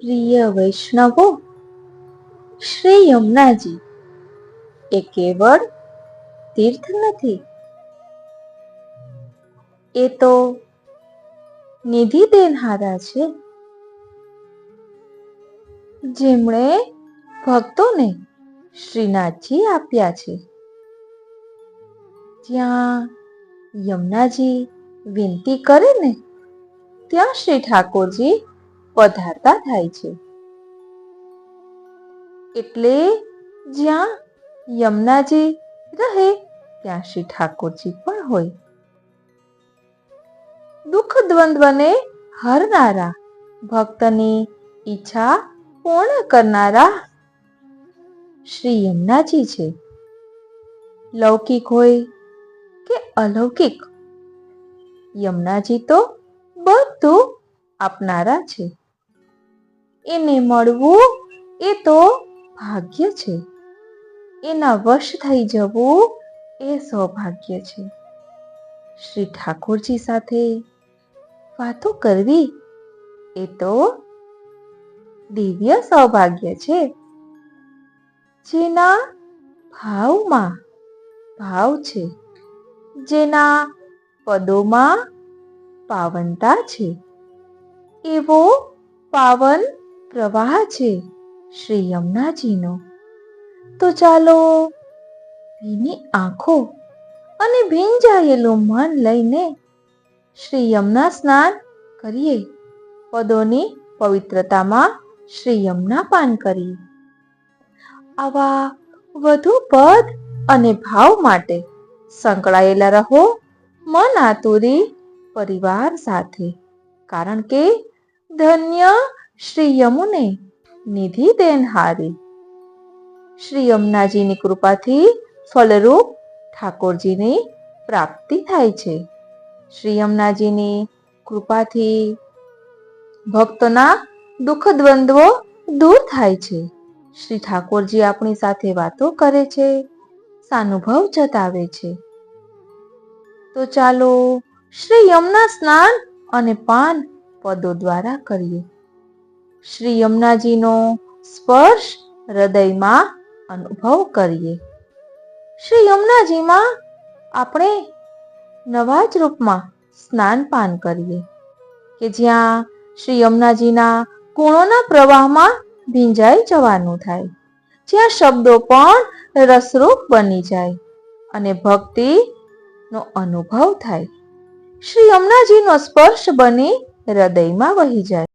પ્રિય વૈષ્ણવો, શ્રી યમુનાજી એ કેવળ તીર્થ નથી, એ તો નિધિ દેનહારા છે, જેમણે ભક્તોને શ્રીનાથજી આપ્યા છે. જ્યાં યમુનાજી વિનંતી કરે ને ત્યાં શ્રી ઠાકોરજી પધારતા થાય છે. એટલે જ્યાં યમુનાજી રહે ત્યાં શ્રી ઠાકોરજી પણ હોય. દુઃખ દ્વંદ્વને હરનારા, ભક્તની ઈચ્છા પૂર્ણ કરનારા શ્રી યમુનાજી છે. લૌકિક હોય કે અલૌકિક, યમુનાજી તો બધું આપનારા છે. એને મળવું એ તો ભાગ્ય છે, એના વશ થઈ જવું એ સૌભાગ્ય છે. શ્રી ઠાકોરજી સાથે વાતો કરવી એ તો દિવ્ય સૌભાગ્ય છે. જેના ભાવમાં ભાવ છે, જેના પદોમાં પાવનતા છે, એવો પાવન પ્રવાહ છે શ્રી યમુનાજીનો. તો ચાલો ભીની આંખો અને ભીંજાયેલું મન લઈને શ્રી યમુના સ્નાન કરીએ. પદોની પવિત્રતામાં શ્રી યમુના પાન કરીએ. આવા વધુ પદ અને ભાવ માટે સંકળાયેલા રહો મન આતુરી પરિવાર સાથે. કારણ કે ધન્ય શ્રી યમુને નિધિ દેનહારી. શ્રી યમુનાજીની કૃપાથી ફલરૂપ ઠાકોરજીની પ્રાપ્તિ થાય છે. શ્રી યમુનાજીની કૃપાથી ભક્તોના દુઃખ દ્વંદ્વો દૂર થાય છે. શ્રી ઠાકોરજી આપણી સાથે વાતો કરે છે, સાનુભવ જતાવે છે. તો ચાલો શ્રી યમુના સ્નાન અને પાન પદો દ્વારા કરીએ. શ્રી યમુનાજીનો સ્પર્શ હૃદયમાં અનુભવ કરીએ. શ્રી યમુનાજીમાં આપણે નવા જ રૂપમાં સ્નાન પાન કરીએ કે જ્યાં શ્રી યમુનાજીના ગુણોના પ્રવાહમાં ભીંજાઈ જવાનું થાય, જ્યાં શબ્દો પણ રસરૂપ બની જાય અને ભક્તિનો અનુભવ થાય. શ્રી યમુનાજીનો સ્પર્શ બની હૃદયમાં વહી જાય.